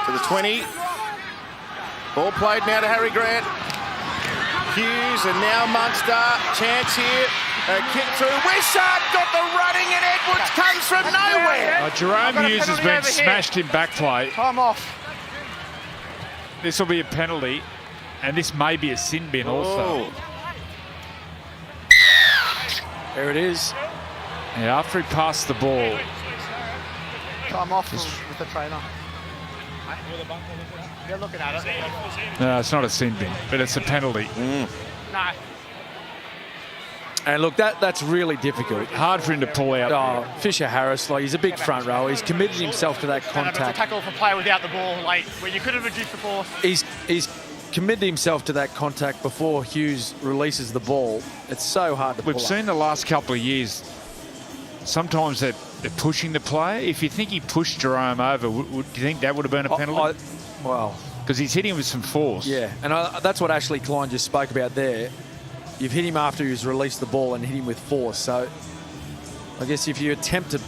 to the 20. Ball played now to Harry Grant. Hughes and now Munster. Chance here. A kick through. Wishart got the running and Edwards comes from nowhere. Jerome Hughes has been smashed in back play. Time off. This will be a penalty, and this may be a sin bin also. There it is. Yeah, after he passed the ball. Time off with the trainer. You're looking at it. No, it's not a sin bin, but it's a penalty. No. And look, that's really difficult. Hard for him to pull out. Oh, Fisher Harris, like, he's a big front row. He's committed himself to that It's a contact. tackle for player without the ball, like where you could have reduced the force. He's committed himself to that contact before Hughes releases the ball. It's so hard to pull We've seen the last couple of years, sometimes they're pushing the player. If you think he pushed Jerome over, do you think that would have been a penalty? Well, because he's hitting with some force. yeah, and that's what Ashley Klein just spoke about there. You've hit him after he's released the ball and hit him with force. So I guess if you attempt to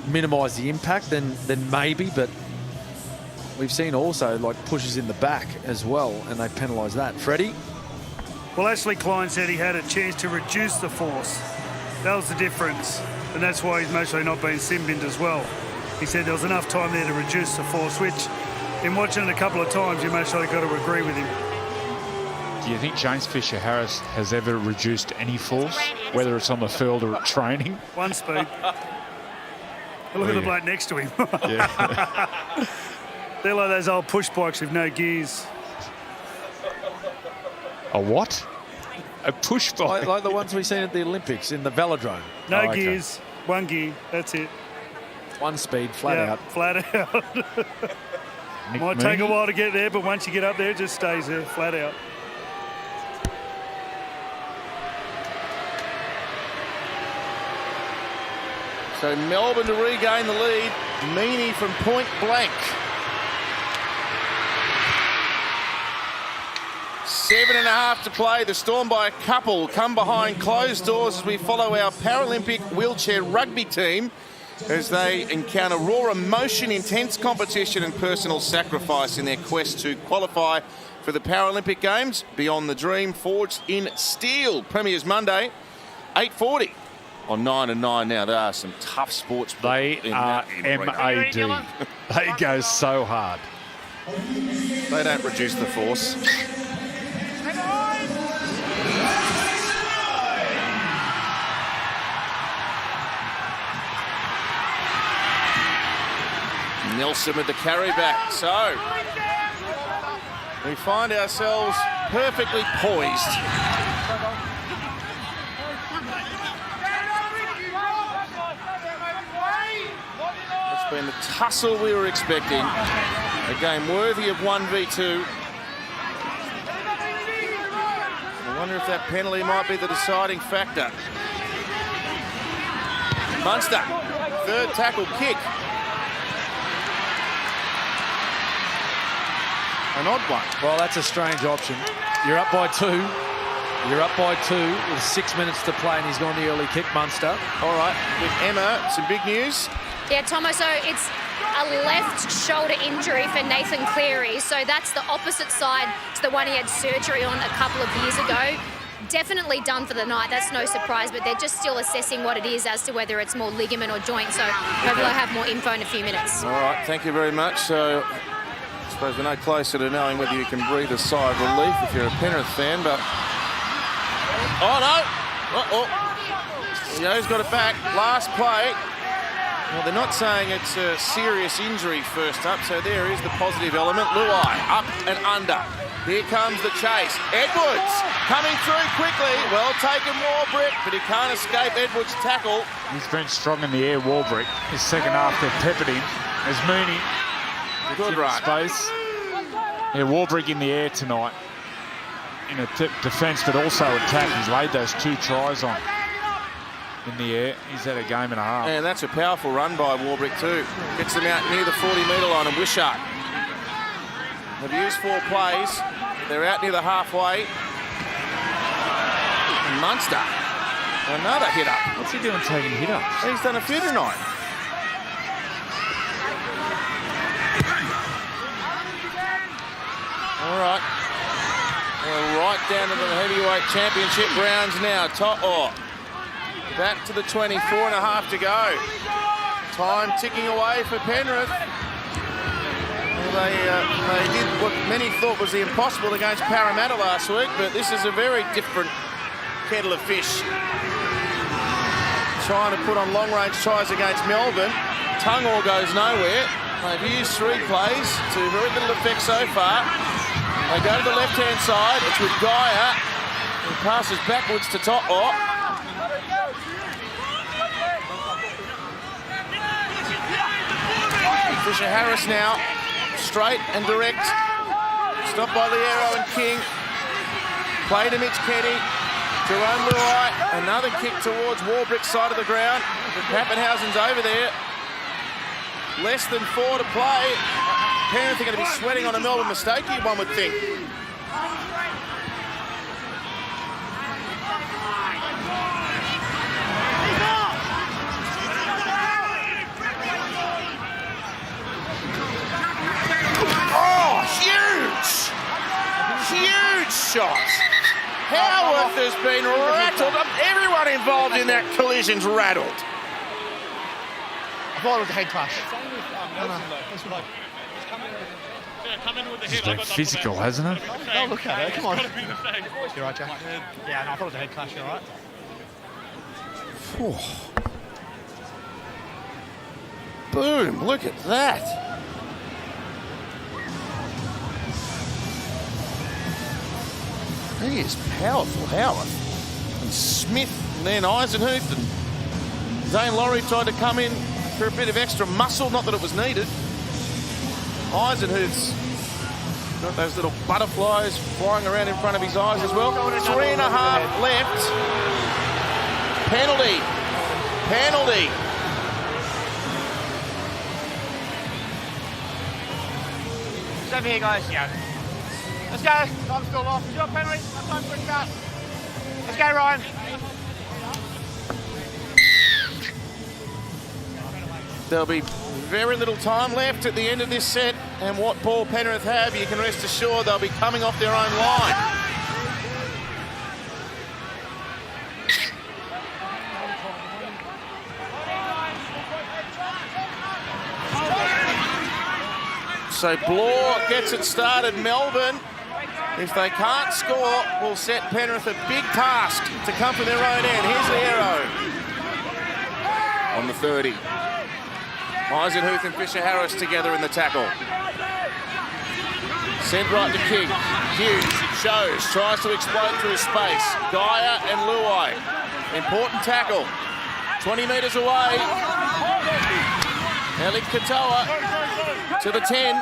minimise the impact, then maybe. But we've seen also like pushes in the back as well, and they penalise that. Freddie? Well, Ashley Klein said he had a chance to reduce the force. That was the difference, and that's why he's mostly not been sin-binned as well. He said there was enough time there to reduce the force, which, in watching it a couple of times, you mostly got to agree with him. Do you think James Fisher Harris has ever reduced any force, whether it's on the field or at training? One speed. Look at the bloke next to him. Yeah. They're like those old push bikes with no gears. A what? A push bike? Like the ones we've seen at the Olympics in the velodrome. No Oh, okay. gears, one gear, that's it. One speed, flat out. Flat out. Might take a while to get there, but once you get up there, it just stays there, flat out. So Melbourne to regain the lead. Meaney from point blank. 7.5 to play. The Storm by a couple come behind closed doors as we follow our Paralympic wheelchair rugby team as they encounter raw emotion, intense competition and personal sacrifice in their quest to qualify for the Paralympic Games. Beyond the Dream, forged in steel. Premier's Monday, 8:40. On 9 and 9 now. There are some tough sports. They are MAD. They go so hard. They don't reduce the force. Nelson with the carry back. So we find ourselves perfectly poised. Been the tussle we were expecting. A game worthy of 1v2. I wonder if that penalty might be the deciding factor. Munster, third tackle kick. An odd one. Well, that's a strange option. You're up by 2. You're up by 2 with 6 minutes to play, and he's gone the early kick, Munster. All right, with Emma, some big news. Yeah, Tomo, so it's a left shoulder injury for Nathan Cleary. So that's the opposite side to the one he had surgery on a couple of years ago. Definitely done for the night. That's no surprise, but they're just still assessing what it is as to whether it's more ligament or joint. So hopefully I'll have more info in a few minutes. All right, thank you very much. So I suppose we're no closer to knowing whether you can breathe a sigh of relief if you're a Penrith fan, but... Oh, no! Uh-oh. Yo's got it back. Last play. Well, they're not saying it's a serious injury first up, so there is the positive element. Luai up and under. Here comes the chase. Edwards coming through quickly. Well taken, Warbrick, but he can't escape Edwards' tackle. He's been strong in the air, Warbrick. His second half, they've peppered him. There's Mooney. Good run. Space. Yeah, Warbrick in the air tonight. In a defence, but also attack. He's laid those 2 tries on. In the air, he's had a game and a half. And that's a powerful run by Warbrick too. Gets them out near the 40-metre line, and Wishart. They've used 4 plays. They're out near the halfway. And Munster, another hit up. What's he doing taking hit ups? He's done a few tonight. right. We're right down to the heavyweight championship rounds now. Back to the 24 and a half to go. Time ticking away for Penrith. They did what many thought was the impossible against Parramatta last week, but this is a very different kettle of fish. Trying to put on long-range tries against Melbourne. Tungor goes nowhere. They've used 3 plays to very little effect so far. They go to the left-hand side. It's with Gaia. He passes backwards to To'o. Fisher Harris now, straight and direct. Stopped by Liero and King. Play to Mitch Kenny. Jerome Luai, another kick towards Warbrick's side of the ground. Pappenhausen's over there. Less than 4 to play. Penrith are going to be sweating on a Melbourne mistake, one would think. Huge shots. Howarth has been rattled. Everyone involved in that collision's rattled. I thought it was a head clash. It's been physical, hasn't it? No, look at it. Come on. You're right, Jack. Yeah, no, I thought it was a head clash. You're right. Boom, look at that. He is powerful, Howarth. And Smith, and then Eisenhuth, and Dane Laurie tried to come in for a bit of extra muscle, not that it was needed. Eisenhuth's got those little butterflies flying around in front of his eyes as well. 3.5 left. Penalty. It's over here, guys. Yeah. Let's go. Time's still off. Is your penalty? No time for a cut. Let's go, Ryan. There'll be very little time left at the end of this set, and what ball Penrith have, you can rest assured they'll be coming off their own line. So Blore gets it started. Melbourne, if they can't score, will set Penrith a big task to come from their own end. Here's the arrow on the 30. Eisenhuth and Fisher Harris together in the tackle. Sent right to King. Hughes shows, tries to explode through space. Gaia and Luai. Important tackle. 20 metres away. Elik Katoa to the 10.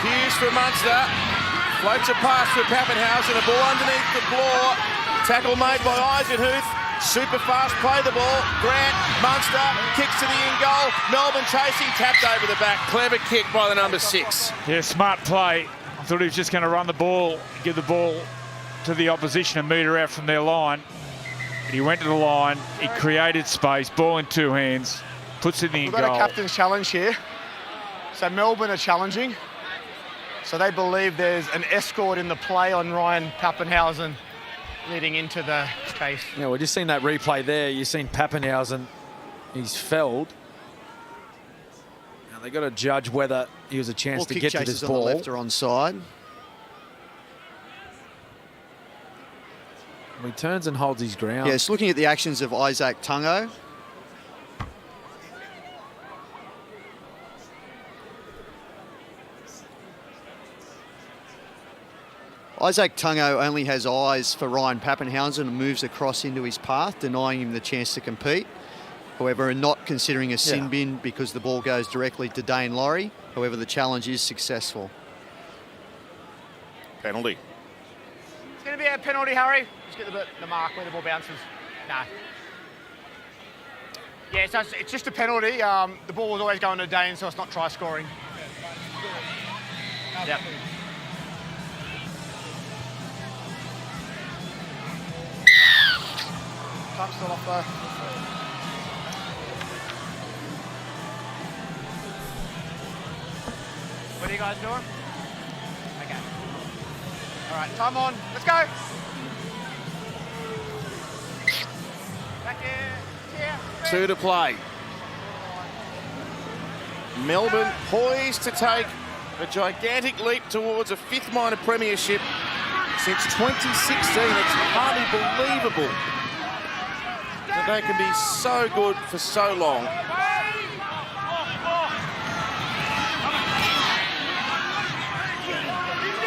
Hughes for Munster. Floats a pass for Pappenhausen. A ball underneath the Blore. Tackle made by Eisenhuth. Super fast, play the ball. Grant, Munster, kicks to the in goal. Melbourne chasing, tapped over the back. Clever kick by the number 6. Yeah, smart play. I thought he was just going to run the ball, give the ball to the opposition and meter out from their line. But he went to the line, he created space, ball in 2 hands, puts it in We've goal. got a captain's challenge here. So Melbourne are challenging. So they believe there's an escort in the play on Ryan Pappenhausen leading into the chase. Yeah, we've just seen that replay there. You've seen Pappenhausen, he's felled. Now they've got to judge whether he was a chance to get to this ball. On the left or onside. He turns and holds his ground. Yes, looking at the actions of Isaac Tungo. Isaac Tungo only has eyes for Ryan Pappenhausen and moves across into his path, denying him the chance to compete. However, not considering a sin bin because the ball goes directly to Dane Laurie. However, the challenge is successful. Penalty. It's going to be a penalty, Harry. Just get the mark where the ball bounces. No. Yeah, so it's just a penalty. The ball was always going to Dane, so it's not try scoring. Yep. Time's still off though. guys doing? Okay. All right, time on. Let's go. Back here. 2 to play. Melbourne poised to take a gigantic leap towards a 5th minor premiership since 2016. It's hardly believable that they can be so good for so long.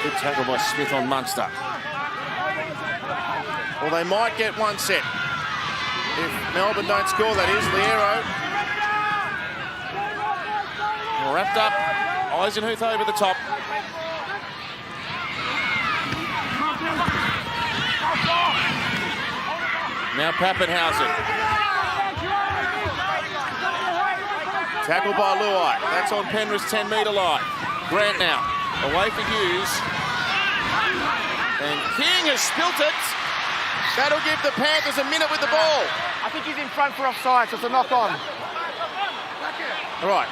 Good tackle by Smith on Munster. Well, they might get one set. If Melbourne don't score, that is Liero. Wrapped up, Eisenhuth over the top. Now Pappenhausen. Tackled by Luai. That's on Penrith's 10-metre line. Grant now, away for Hughes. And King has spilt it. That'll give the Panthers a minute with the ball. I think he's in front for offside, so it's a knock on. All right.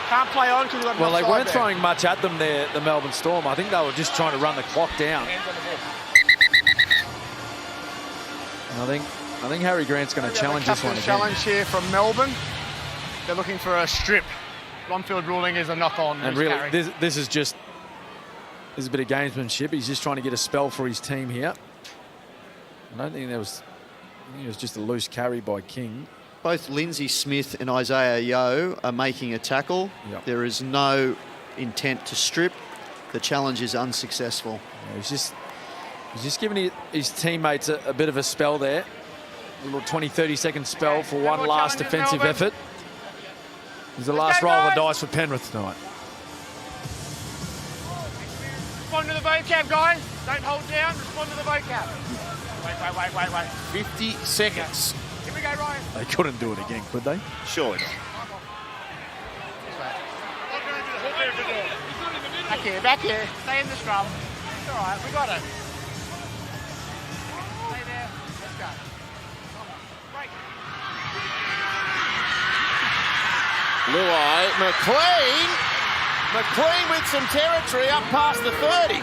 Can't play on because Well, they weren't throwing much at them there, the Melbourne Storm. I think they were just trying to run the clock down. I think Harry Grant's going to challenge this one again. Challenge here from Melbourne. They're looking for a strip. On-field ruling is a knock-on. And really, this is a bit of gamesmanship. He's just trying to get a spell for his team here. I don't think it was just a loose carry by King. Both Lindsay Smith and Isaiah Yeo are making a tackle. Yep. There is no intent to strip. The challenge is unsuccessful. Yeah, he's just giving his teammates a bit of a spell there. A little 20-30 second spell for one last defensive effort. It's the last roll of the dice for Penrith tonight. Respond to the vocab, guys. Don't hold down. Respond to the vocab. Wait. 50 seconds. Here we go, Ryan. They couldn't do it again, could they? Surely. Back here. Stay in the scrum. It's all right. We got it. Stay there. Let's go. Break. Luai, McLean with some territory up past the 30.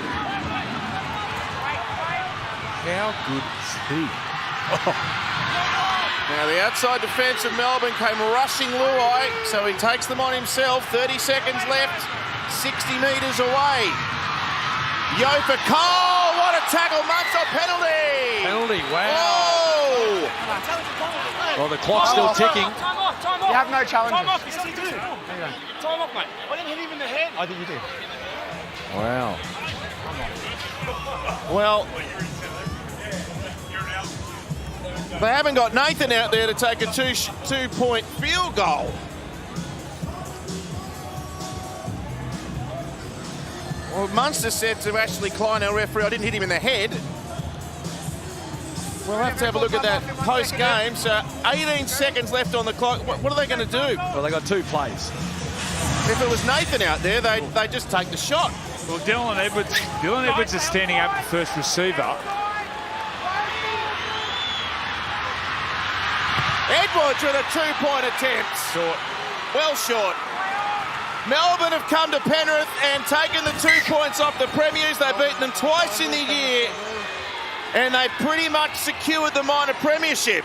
How good is he? Now the outside defence of Melbourne came rushing Luai, so he takes them on himself. 30 seconds left, 60 metres away. Yo for Cole, what a tackle, Munster, penalty! Penalty, wow. Oh! Well, the clock's still ticking. You have no challenges. Time off, yes, you do. Time off, mate. I didn't hit him in the head. I think you did. Wow. Well, they haven't got Nathan out there to take a two-point field goal. Well, Munster said to Ashley Klein, our referee, I didn't hit him in the head. We'll have to have a look at that post-game. So 18 seconds left on the clock. What are they going to do? Well, they got 2 plays. If it was Nathan out there, they just take the shot. Well, Dylan Edwards is standing up the first receiver. Edwards with a 2-point attempt. Short. Well short. Melbourne have come to Penrith and taken the 2 points off the Premiers. They've beaten them twice in the year, and they pretty much secured the minor premiership.